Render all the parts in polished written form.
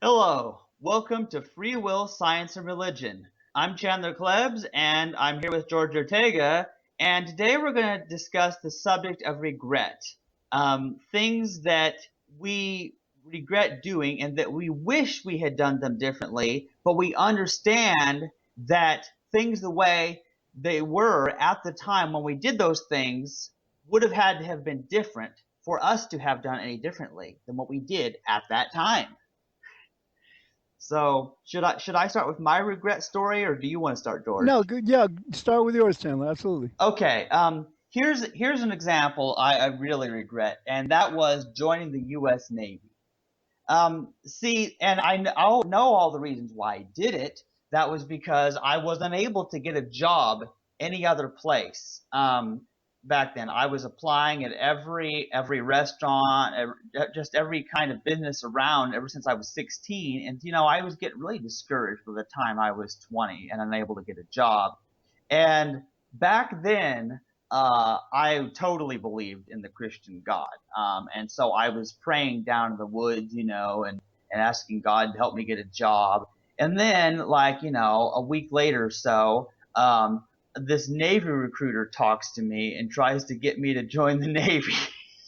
Hello, welcome to Free Will, Science, and Religion. I'm Chandler Klebs, and I'm here with George Ortega, and today we're going to discuss the subject of regret. Things that we regret doing and that we wish we had done them differently, but we understand that things the way they were at the time when we did those things would have had to have been different for us to have done any differently than what we did at that time. So should I start with my regret story, or do you want to start, George? No, good. Yeah, start with yours, Chandler. Absolutely. Okay. Here's an example I really regret, and that was joining the U.S. Navy. See, and I know all the reasons why I did it. That was because I was unable to get a job any other place. Back then, I was applying at every restaurant, just every kind of business around ever since I was 16. And I was getting really discouraged by the time I was 20 and unable to get a job. And back then, I totally believed in the Christian God. And so I was praying down in the woods, and asking God to help me get a job. And then, like, a week later or so, this Navy recruiter talks to me and tries to get me to join the Navy.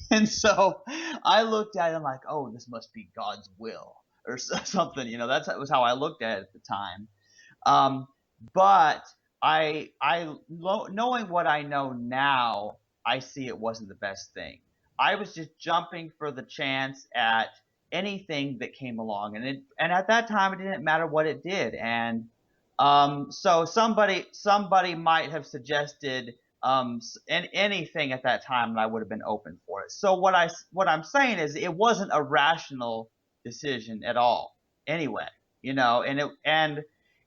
And so I looked at it like, oh, this must be God's will or something. That was how I looked at it at the time. Um, but knowing what I know now, I see it wasn't the best thing. I was just jumping for the chance at anything that came along, and at that time it didn't matter what it did. And so somebody might have suggested anything at that time, and I would have been open for it. So what I'm saying is it wasn't a rational decision at all. Anyway, and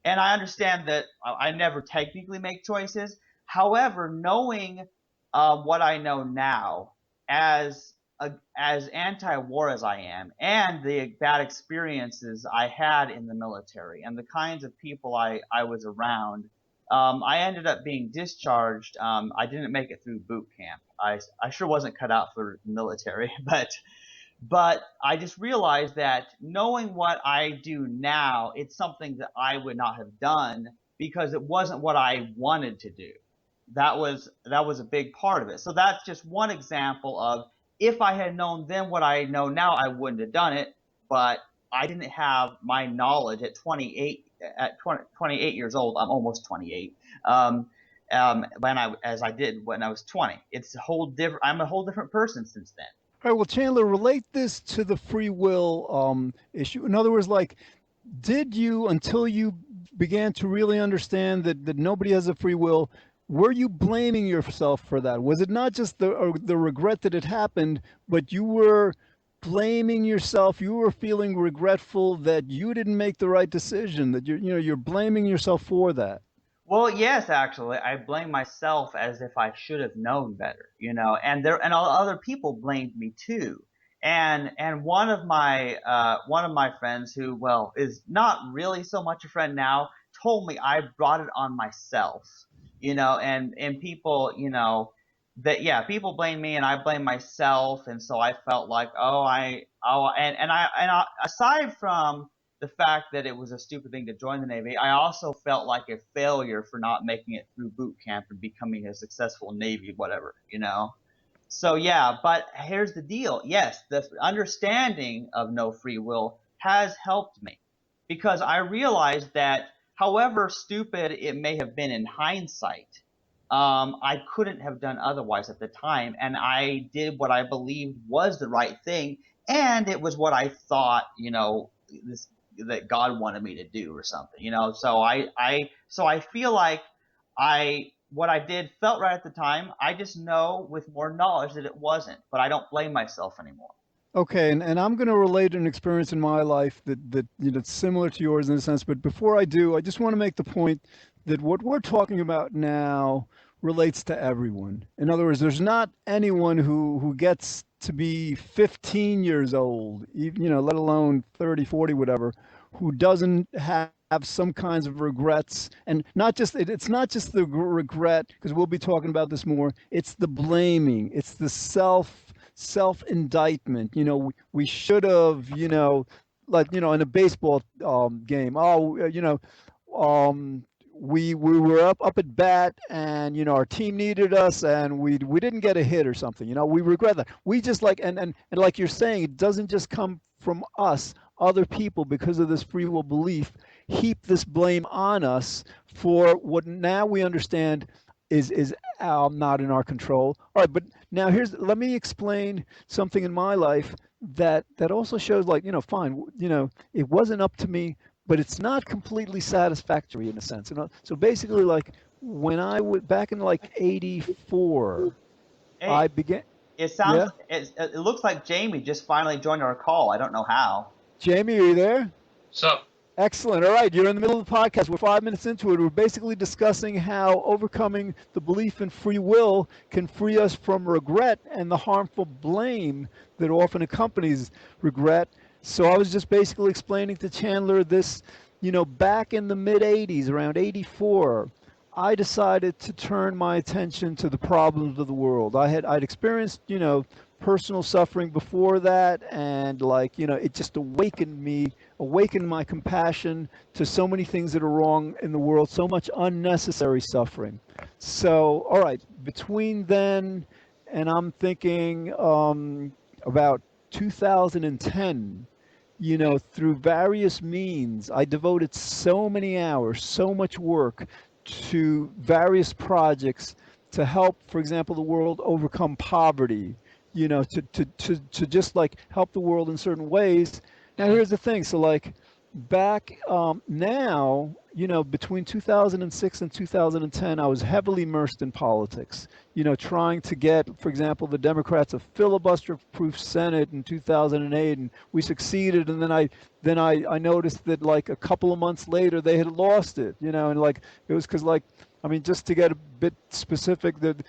I understand that I never technically make choices. However, knowing what I know now, as as anti-war as I am, and the bad experiences I had in the military, and the kinds of people I was around, I ended up being discharged. I didn't make it through boot camp. I sure wasn't cut out for the military, but I just realized that knowing what I do now, it's something that I would not have done because it wasn't what I wanted to do. That was a big part of it. So that's just one example of, if I had known then what I know now, I wouldn't have done it. But I didn't have my knowledge at 28. At 28 years old, I'm almost 28. As I did when I was 20. It's a whole different. I'm a whole different person since then. All right. Well, Chandler, relate this to the free will issue. In other words, like, did you, until you began to really understand that nobody has a free will, were you blaming yourself for that? Was it not just the regret that it happened, but you were blaming yourself? You were feeling regretful that you didn't make the right decision. That you're blaming yourself for that. Well, yes, actually, I blame myself as if I should have known better, and all other people blamed me too. And one of my friends, who, well, is not really so much a friend now, told me I brought it on myself, and people, that, yeah, people blame me and I blame myself. And so I felt like, aside from the fact that it was a stupid thing to join the Navy, I also felt like a failure for not making it through boot camp and becoming a successful Navy, whatever. So yeah, but here's the deal. Yes, the understanding of no free will has helped me, because I realized that however stupid it may have been in hindsight, I couldn't have done otherwise at the time, and I did what I believed was the right thing, and it was what I thought, this that God wanted me to do or something. So I feel like I what I did felt right at the time. I just know with more knowledge that it wasn't, but I don't blame myself anymore. Okay, and I'm going to relate an experience in my life that that's similar to yours in a sense. But before I do, I just want to make the point that what we're talking about now relates to everyone. In other words, there's not anyone who gets to be 15 years old, even, let alone 30, 40, whatever, who doesn't have some kinds of regrets. And not just it's not just the regret, because we'll be talking about this more. It's the blaming. It's the self indictment. We should have, like in a baseball game. Oh, um, we were up at bat, and our team needed us, and we didn't get a hit or something. We regret that. We just like and like you're saying, it doesn't just come from us. Other people, because of this free will belief, heap this blame on us for what now we understand is not in our control. All right, but now let me explain something in my life that also shows, like, fine, it wasn't up to me, but it's not completely satisfactory in a sense. So basically, like, when I was back in like '84, I Hey, began. it sounds, Yeah, it looks like Jamie just finally joined our call. I don't know how. Jamie, are you there? So, Excellent. All right, you're in the middle of the podcast. We're 5 minutes into it. We're basically discussing how overcoming the belief in free will can free us from regret and the harmful blame that often accompanies regret. So I was just basically explaining to Chandler this, back in the mid '80s, around '84, I decided to turn my attention to the problems of the world. I'd experienced, personal suffering before that, and, like, it just awakened my compassion to so many things that are wrong in the world, so much unnecessary suffering. So, all right, between then and I'm thinking about 2010, through various means, I devoted so many hours, so much work to various projects to help, for example, the world overcome poverty, to just like help the world in certain ways. Now, mhm. here's the thing. So, like, back now, between 2006 and 2010, I was heavily immersed in politics, trying to get, for example, the Democrats a filibuster-proof Senate in 2008, and we succeeded. And then I noticed that, like, a couple of months later, they had lost it, and, like, it was because, like, I mean, just to get a bit specific, that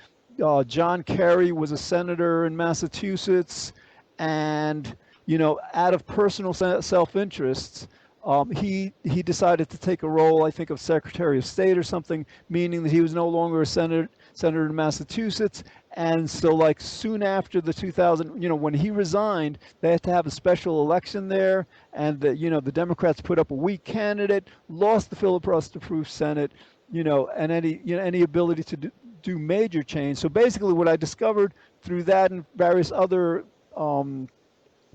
John Kerry was a senator in Massachusetts, and, out of personal self-interest, he decided to take a role, I think, of Secretary of State or something, meaning that he was no longer a senator in Massachusetts. And so, like, soon after the 2000, when he resigned, they had to have a special election there, and the Democrats put up a weak candidate, lost the filibuster-proof Senate, and any ability to do major change. So basically, what I discovered through that and various other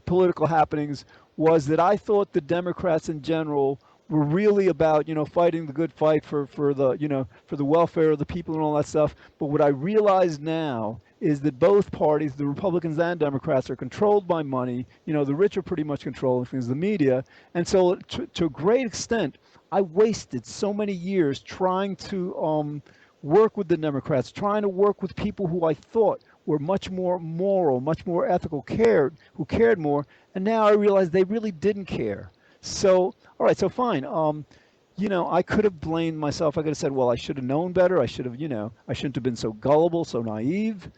political happenings was that I thought the Democrats in general were really about, fighting the good fight for the, for the welfare of the people and all that stuff. But what I realize now is that both parties, the Republicans and Democrats, are controlled by money. The rich are pretty much controlling things, the media. And so, to a great extent, I wasted so many years trying to work with the Democrats, trying to work with people who I thought were much more moral, much more ethical, who cared more. And now I realize they really didn't care. So, all right, so fine. I could have blamed myself. I could have said, well, I should have known better. I should have, I shouldn't have been so gullible, so naive.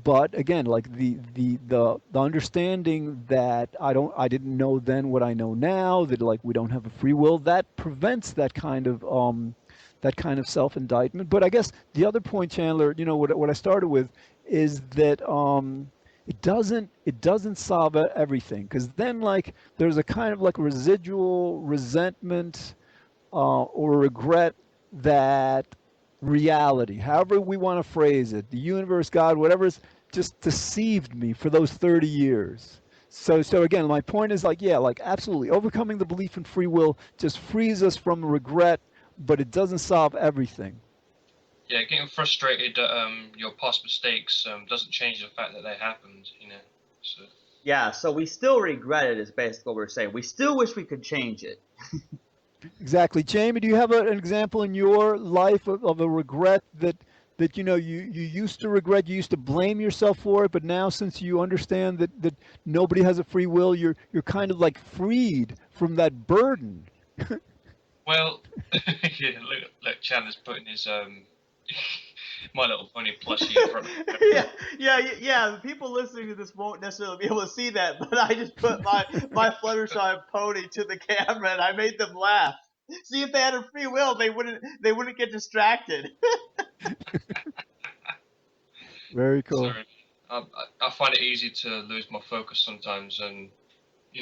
But again, like, the understanding that I didn't know then what I know now, that, like, we don't have a free will, that prevents that kind of self-indictment. But I guess the other point, Chandler, what I started with, is that it doesn't solve everything, because then, like, there's a kind of, like, residual resentment or regret that reality, however we want to phrase it, the universe, God, whatever's, just deceived me for those 30 years. So again, my point is, like, yeah, like, absolutely, overcoming the belief in free will just frees us from regret, but it doesn't solve everything. Yeah, getting frustrated at your past mistakes doesn't change the fact that they happened, So, Yeah, so we still regret it, is basically what we're saying. We still wish we could change it. Exactly. Jamie, do you have an example in your life of a regret that you used to regret, you used to blame yourself for it, but now, since you understand that nobody has a free will, you're kind of, like, freed from that burden? well, yeah, look, Chandler's putting his My Little Pony plushie in front of me. Yeah, yeah. The people listening to this won't necessarily be able to see that, but I just put my Fluttershy pony to the camera, and I made them laugh. See, if they had a free will, they wouldn't get distracted. Very cool. Sorry, I find it easy to lose my focus sometimes, and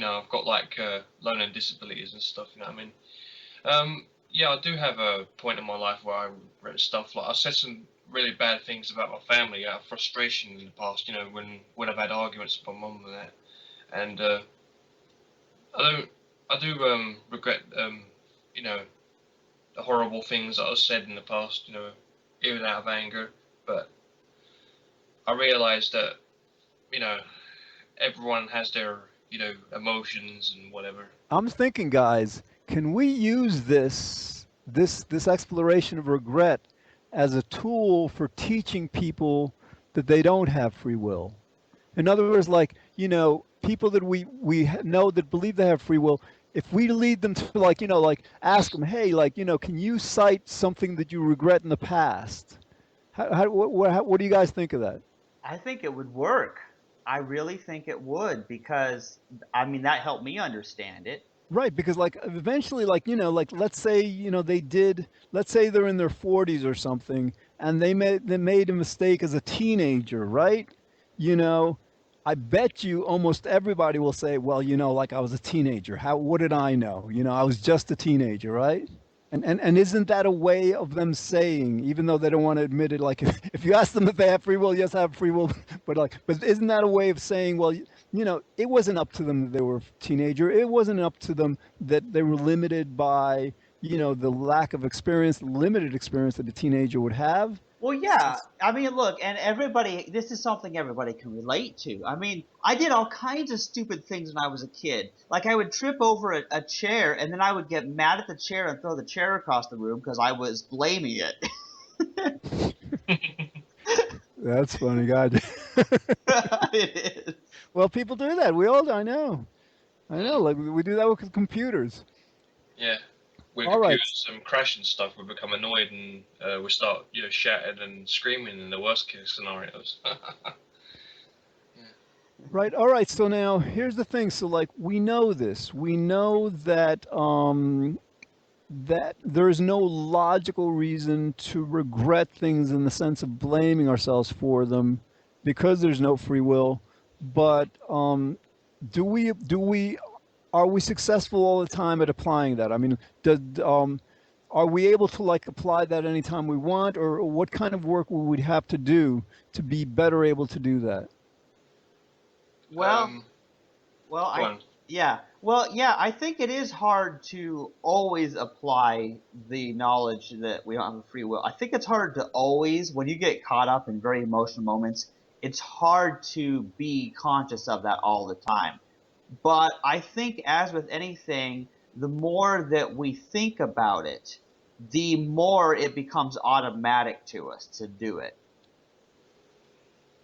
I've got like learning disabilities and stuff. You know what I mean? Yeah, I do have a point in my life where I regret stuff. Like I said some really bad things about my family out of frustration in the past. When I've had arguments with my mum and that, and I don't, I do regret you know, the horrible things that I've said in the past. Even out of anger, but I realised that you know everyone has their emotions and whatever. I'm thinking, guys, can we use this exploration of regret as a tool for teaching people that they don't have free will? In other words, like, people that we know that believe they have free will, if we lead them to, like, like ask them, hey, like, can you cite something that you regret in the past? What do you guys think of that? I think it would work. I really think it would because I mean that helped me understand it. Right, because like eventually, like, like let's say, let's say they're in their 40s or something, and they made a mistake as a teenager, right? You know, I bet you almost everybody will say, well, like I was a teenager. What did I know? I was just a teenager, right? And isn't that a way of them saying, even though they don't want to admit it, like if you ask them if they have free will, yes, I have free will, but isn't that a way of saying, well, it wasn't up to them that they were a teenager. It wasn't up to them that they were limited by, the lack of experience, limited experience that a teenager would have. Well, yeah. I mean, look, and everybody, this is something everybody can relate to. I mean, I did all kinds of stupid things when I was a kid. Like, I would trip over a chair, and then I would get mad at the chair and throw the chair across the room because I was blaming it. That's funny, God. It is. Well, people do that. I know. Like we do that with computers. Yeah, when All right. computers crash and stuff, we become annoyed and we start shouting and screaming in the worst case scenarios. Right. All right. So now here's the thing. So like we know this. We know that there's no logical reason to regret things in the sense of blaming ourselves for them because there's no free will. But do we are we successful all the time at applying that? I mean, are we able to like apply that anytime we want, or what kind of work would we have to do to be better able to do that? Well, um, well, Go on. yeah. Well, yeah, I think it is hard to always apply the knowledge that we don't have a free will. I think it's hard to always, when you get caught up in very emotional moments, it's hard to be conscious of that all the time. But I think, as with anything, the more that we think about it, the more it becomes automatic to us to do it.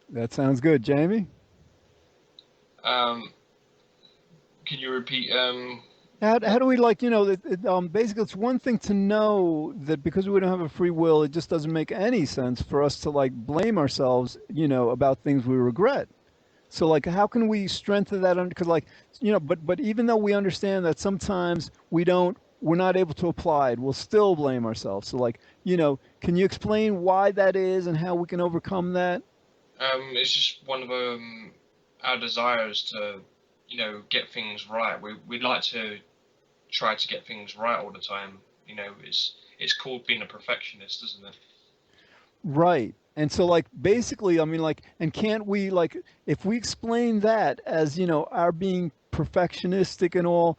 That sounds good, Jamie. Um, can you repeat? How do we like, basically it's one thing to know that because we don't have a free will, it just doesn't make any sense for us to like blame ourselves, about things we regret. So like, how can we strengthen that? Because like, but even though we understand that sometimes we're not able to apply it, we'll still blame ourselves. So like, can you explain why that is and how we can overcome that? It's just one of our desires to, get things right. We'd like to try to get things right all the time. It's called being a perfectionist, isn't it? Right. And so like basically, I mean like, and can't we like, if we explain that as, our being perfectionistic and all,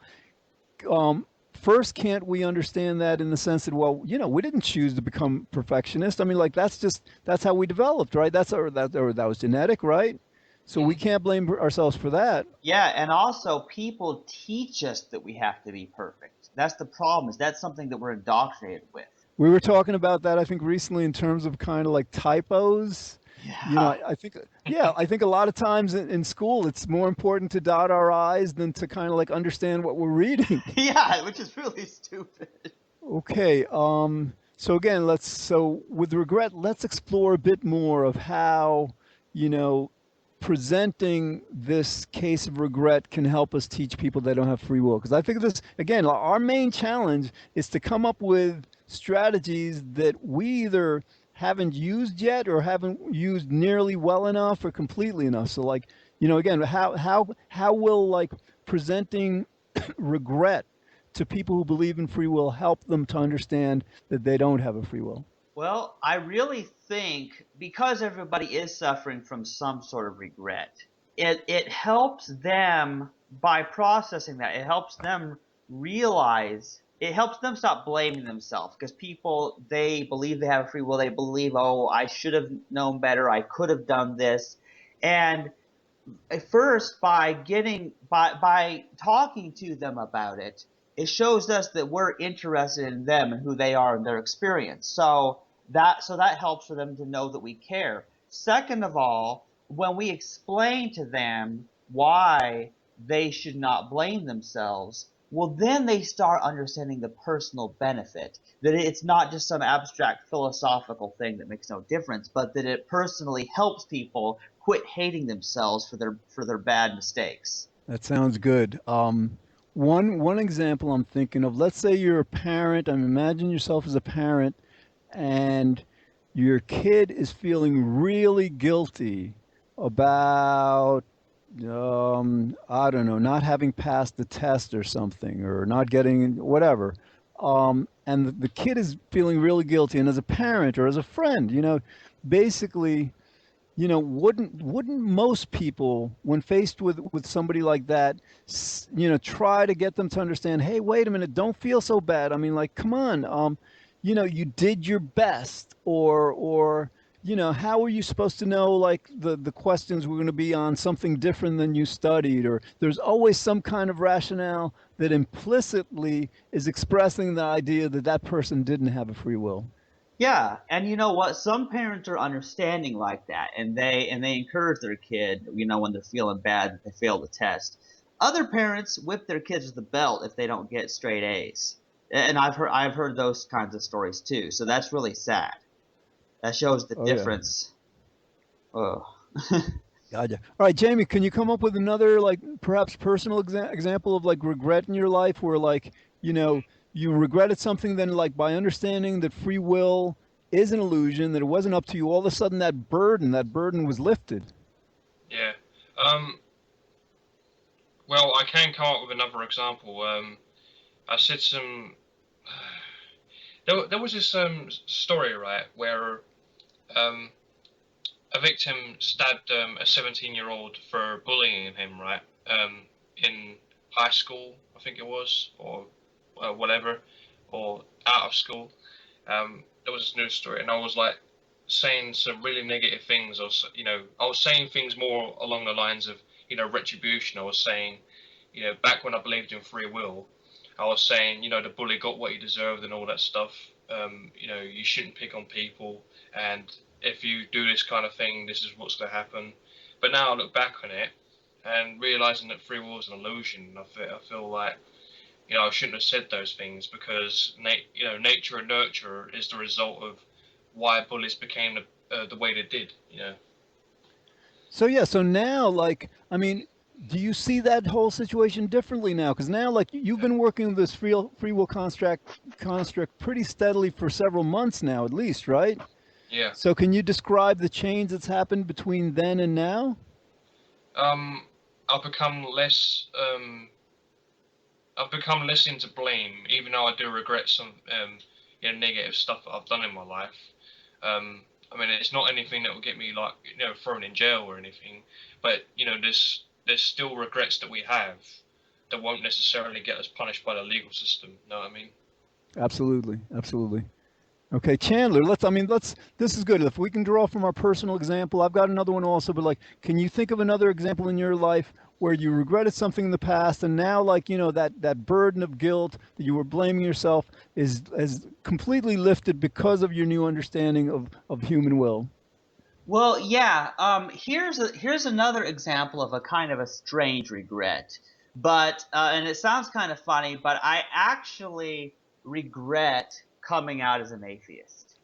first, can't we understand that in the sense that, well, we didn't choose to become perfectionist. I mean, like that's how we developed, right? That was genetic, right? So we Mm. can't blame ourselves for that. Yeah, and also people teach us that we have to be perfect. That's the problem, is that's something that we're indoctrinated with. We were talking about that, I think, recently in terms of kind of like typos. Yeah. I think, yeah, I think a lot of times in school, it's more important to dot our I's than to kind of like understand what we're reading. Yeah, which is really stupid. Okay. So again, so with regret, let's explore a bit more of how, you know, presenting this case of regret can help us teach people they don't have free will. Because I think this, again, our main challenge is to come up with strategies that we either haven't used yet or haven't used nearly well enough or completely enough. So like, again, how will like presenting regret to people who believe in free will help them to understand that they don't have a free will? Well, I really think because everybody is suffering from some sort of regret, it helps them by processing that. It helps them realize, it helps them stop blaming themselves because people, they believe they have free will. They believe, oh, I should have known better. I could have done this. And first, by talking to them about it, it shows us that we're interested in them and who they are and their experience. So that helps for them to know that we care. Second of all, when we explain to them why they should not blame themselves, well, then they start understanding the personal benefit. That it's not just some abstract philosophical thing that makes no difference, but that it personally helps people quit hating themselves for their bad mistakes. That sounds good. One example I'm thinking of. Let's say you're a parent. Imagine yourself as a parent, and your kid is feeling really guilty about, I don't know, not having passed the test or something, or not getting whatever. And the kid is feeling really guilty. And as a parent or as a friend, basically, wouldn't most people, when faced with somebody like that, try to get them to understand, hey, wait a minute, don't feel so bad. I mean, like, come on, you did your best, or how are you supposed to know, like, the questions were going to be on something different than you studied, or there's always some kind of rationale that implicitly is expressing the idea that that person didn't have a free will. Yeah, and you know what? Some parents are understanding like that, and they encourage their kid, when they're feeling bad that they fail the test. Other parents whip their kids with the belt if they don't get straight A's, and I've heard those kinds of stories too. So that's really sad. That shows the Oh yeah. difference. Oh. Gotcha. All right, Jamie, can you come up with another, like, perhaps personal example of, like, regret in your life where, like, you know, you regretted something, then, like, by understanding that free will is an illusion, that it wasn't up to you, all of a sudden that burden was lifted. Yeah. Um, well, I can come up with another example. I said some. There was this story, right, where um, a victim stabbed a 17-year-old for bullying him, right, in high school, I think it was, or whatever, or out of school. There was this news story, and I was like saying some really negative things, or I was saying things more along the lines of retribution. I was saying, back when I believed in free will, I was saying, the bully got what he deserved and all that stuff. You shouldn't pick on people, and if you do this kind of thing, this is what's going to happen. But now I look back on it and realizing that free will is an illusion, I feel like I shouldn't have said those things because nature and nurture is the result of why bullies became the way they did. So yeah, so now, like, I mean, do you see that whole situation differently now? Because now, like, you've been working with this free will construct pretty steadily for several months now, at least, right? Yeah. So can you describe the change that's happened between then and now? Um, I've become less. I've become less into blame, even though I do regret some negative stuff that I've done in my life. I mean, it's not anything that will get me like thrown in jail or anything, but there's still regrets that we have that won't necessarily get us punished by the legal system. You know what I mean? Absolutely, absolutely. Okay, Chandler, this is good. If we can draw from our personal example, I've got another one also, but, like, can you think of another example in your life where you regretted something in the past and now, like, that burden of guilt that you were blaming yourself is completely lifted because of your new understanding of human will? Well, yeah. Here's another example of a kind of a strange regret, but and it sounds kind of funny, but I actually regret coming out as an atheist,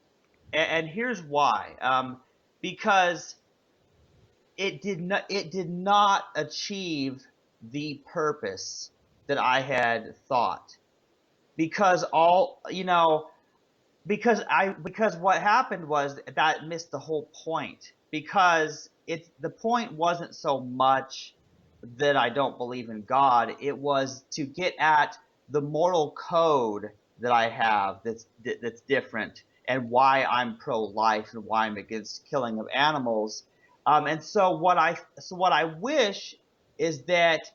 and here's why. Because it did not achieve the purpose that I had thought. Because all you know because what happened was that missed the whole point, because the point wasn't so much that I don't believe in God. It was to get at the moral code that I have that's different, and why I'm pro-life and why I'm against killing of animals. And so what I wish is that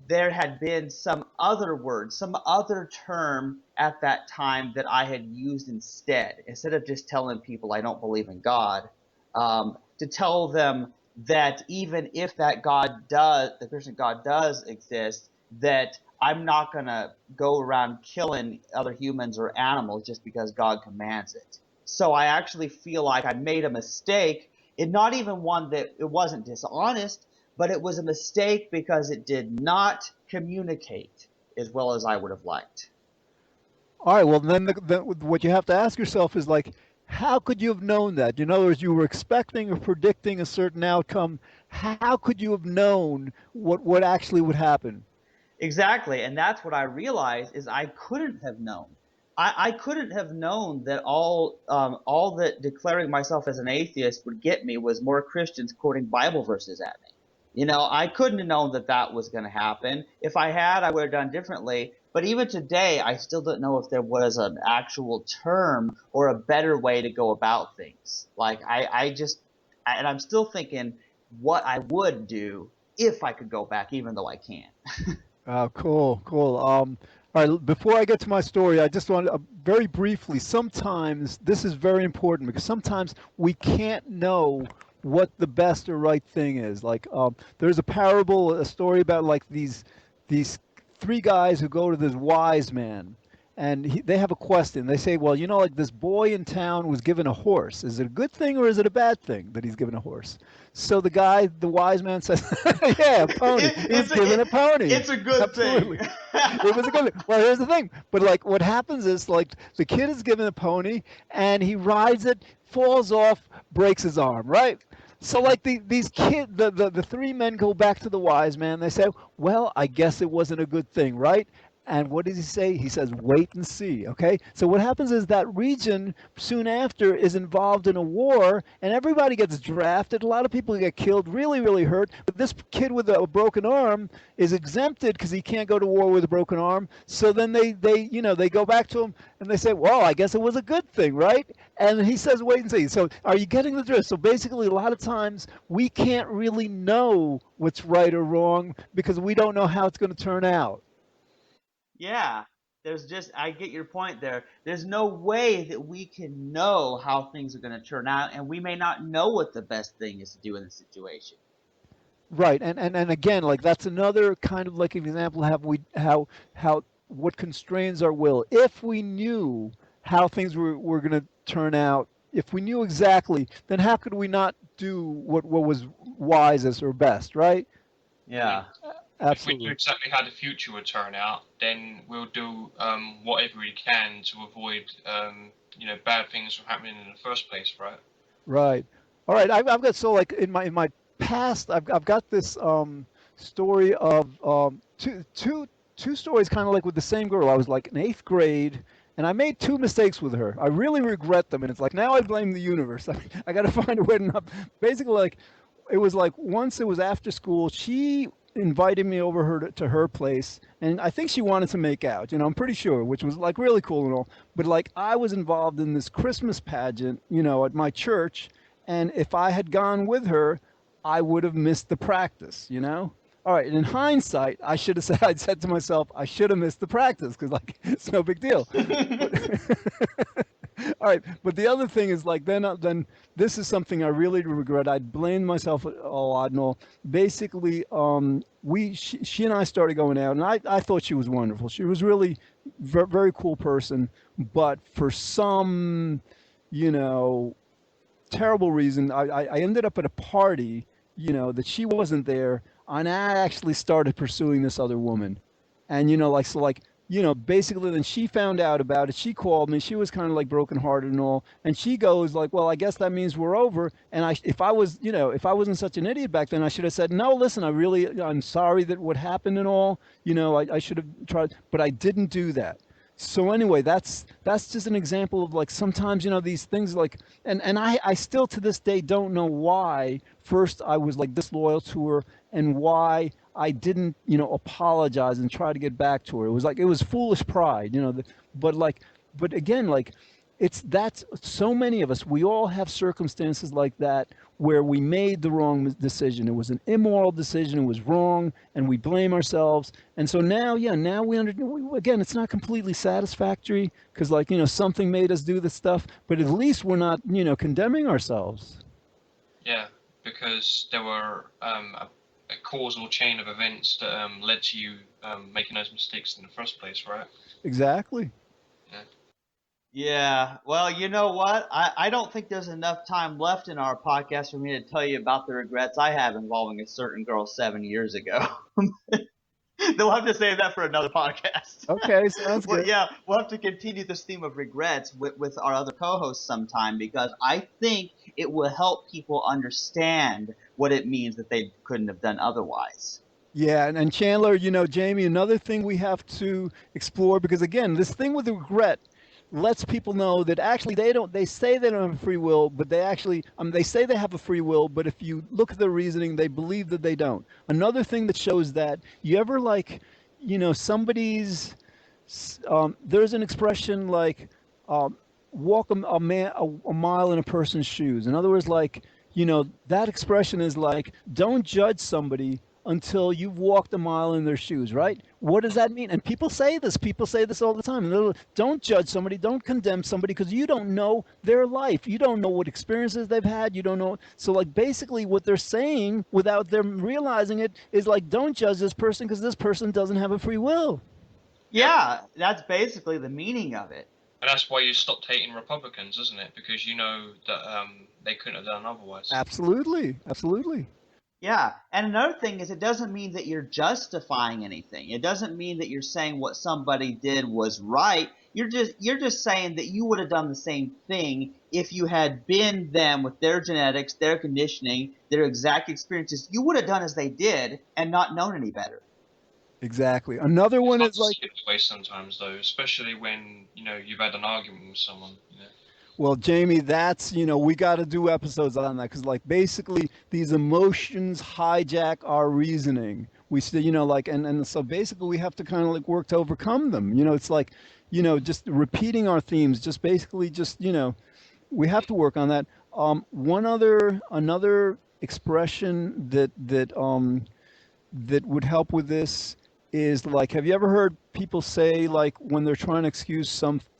there had been some other word, some other term at that time that I had used instead of just telling people I don't believe in God, to tell them that even if that the Christian God does exist, that I'm not going to go around killing other humans or animals just because God commands it. So I actually feel like I made a mistake, and not even one that it wasn't dishonest, but it was a mistake because it did not communicate as well as I would have liked. All right. Well, then what you have to ask yourself is like, how could you have known that? In other words, you were expecting or predicting a certain outcome. How could you have known what actually would happen? Exactly, and that's what I realized is I couldn't have known. I couldn't have known that all that declaring myself as an atheist would get me was more Christians quoting Bible verses at me. I couldn't have known that that was going to happen. If I had, I would have done differently. But even today, I still don't know if there was an actual term or a better way to go about things. Like and I'm still thinking what I would do if I could go back, even though I can't. Cool, cool. All right, before I get to my story, I just want to very briefly, sometimes this is very important because sometimes we can't know what the best or right thing is. Like, there's a parable, a story about like these three guys who go to this wise man, and they have a question. They say, well, like this boy in town was given a horse. Is it a good thing or is it a bad thing that he's given a horse? So the wise man says, yeah, a pony. He was given a pony. It's a good Absolutely. thing. It was a good thing. Well, here's the thing. But like what happens is like the kid is given a pony and he rides it, falls off, breaks his arm, right? So like these kids, the three men go back to the wise man. They say, well, I guess it wasn't a good thing, right? And what does he say? He says, wait and see. Okay. So what happens is that region soon after is involved in a war and everybody gets drafted. A lot of people get killed, really, really hurt. But this kid with a broken arm is exempted because he can't go to war with a broken arm. So then they go back to him and they say, well, I guess it was a good thing, right? And he says, wait and see. So are you getting the drift? So basically, a lot of times we can't really know what's right or wrong because we don't know how it's going to turn out. Yeah, I get your point there. There's no way that we can know how things are going to turn out, and we may not know what the best thing is to do in the situation. Right, and again, like that's another kind of like an example of how what constrains our will. If we knew how things were going to turn out, if we knew exactly, then how could we not do what was wisest or best, right? I mean, Yeah. if we knew Absolutely. exactly how the future would turn out, then we'll do whatever we can to avoid bad things from happening in the first place, right? Right. All right. I've got so like in my past, I've got this story of two stories kind of like with the same girl. I was like in eighth grade, and I made two mistakes with her. I really regret them, and it's like now I blame the universe. I got to find a way to not. Basically, like it was like once it was after school. She invited me over to her place, and I think she wanted to make out. I'm pretty sure, which was like really cool and all. But like I was involved in this Christmas pageant, at my church, and if I had gone with her, I would have missed the practice. All right, and in hindsight, I should have said, I'd said to myself, I should have missed the practice because like it's no big deal. But all right, but the other thing is like then this is something I really regret. I blamed myself a lot and all. Basically, she and I started going out, and I thought she was wonderful. She was really very cool person, but for some, you know, terrible reason, I ended up at a party, that she wasn't there, and I actually started pursuing this other woman. And, like, so, like, basically, then she found out about it. She called me. She was kind of like brokenhearted and all. And she goes, like, well, I guess that means we're over. And if I wasn't such an idiot back then, I should have said, no, listen, I'm sorry that what happened and all. I should have tried, but I didn't do that. So anyway, that's just an example of like sometimes these things like and I still to this day don't know why first I was like disloyal to her and why I didn't, apologize and try to get back to her. It was foolish pride, but but again, that's so many of us, we all have circumstances like that where we made the wrong decision. It was an immoral decision. It was wrong, and we blame ourselves. And so now, now again, it's not completely satisfactory because, something made us do this stuff, but at least we're not, condemning ourselves. Yeah, because there were a causal chain of events that led to you making those mistakes in the first place, right? Exactly. Yeah. Yeah, well, you know what? I don't think there's enough time left in our podcast for me to tell you about the regrets I have involving a certain girl 7 years ago. We'll have to save that for another podcast. Okay, sounds Well, good. yeah, we'll have to continue this theme of regrets with our other co-hosts sometime because I think it will help people understand what it means that they couldn't have done otherwise. Yeah, and Chandler, Jamie, another thing we have to explore, because again, this thing with regret lets people know that actually they say they don't have a free will, but they say they have a free will, but if you look at their reasoning, they believe that they don't. Another thing that shows that, you ever somebody's, there's an expression like, walk a mile in a person's shoes. In other words, that expression is like, don't judge somebody until you've walked a mile in their shoes, right? What does that mean? And people say this all the time. Don't judge somebody, don't condemn somebody, because you don't know their life. You don't know what experiences they've had. You don't know. So basically what they're saying without them realizing it is don't judge this person because this person doesn't have a free will. Yeah, that's basically the meaning of it. And that's why you stopped hating Republicans, isn't it? Because you know that they couldn't have done otherwise. Absolutely. Absolutely. Yeah, and another thing is it doesn't mean that you're justifying anything. It doesn't mean that you're saying what somebody did was right. You're just saying that you would have done the same thing if you had been them with their genetics, their conditioning, their exact experiences. You would have done as they did and not known any better. Exactly. Another one is way sometimes though, especially when you've had an argument with someone. Well, Jamie, that's, we got to do episodes on that because, basically these emotions hijack our reasoning. We still, and so basically we have to kind of work to overcome them. It's just repeating our themes, just basically we have to work on that. Another expression that would help with this is have you ever heard people say when they're trying to excuse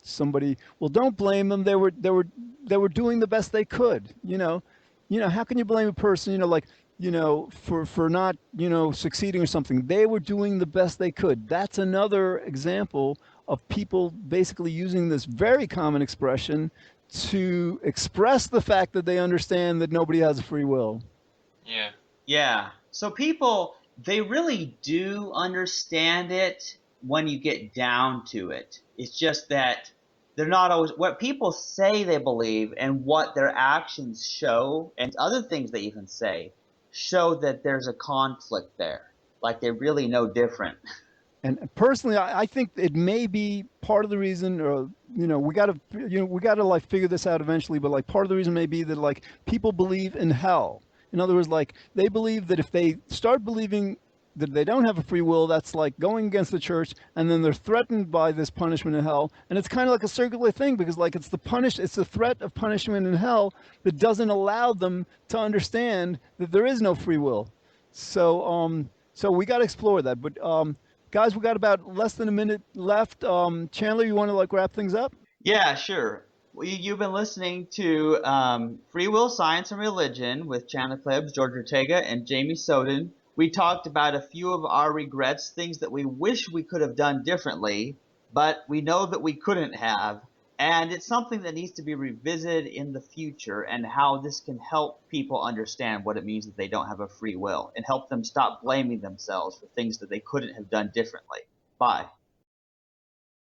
somebody, well, don't blame them, they were doing the best they could. How can you blame a person for not succeeding or something? They were doing the best they could. That's another example of people basically using this very common expression to express the fact that they understand that nobody has a free will. Yeah. So people, they really do understand it when you get down to it. It's just that they're not always what people say they believe and what their actions show, and other things they even say show that there's a conflict there. Like they really know different. And personally, I think it may be part of the reason, or we got to figure this out eventually. But part of the reason may be that people believe in hell. In other words, they believe that if they start believing that they don't have a free will, that's like going against the church, and then they're threatened by this punishment in hell. And it's kind of like a circular thing because it's the threat of punishment in hell that doesn't allow them to understand that there is no free will. So we got to explore that. But guys, we got about less than a minute left. Chandler, you want to wrap things up? Yeah, sure. Well, you've been listening to Free Will, Science, and Religion with Chandler Klebs, George Ortega, and Jamie Soden. We talked about a few of our regrets, things that we wish we could have done differently, but we know that we couldn't have. And it's something that needs to be revisited in the future, and how this can help people understand what it means that they don't have a free will and help them stop blaming themselves for things that they couldn't have done differently. Bye.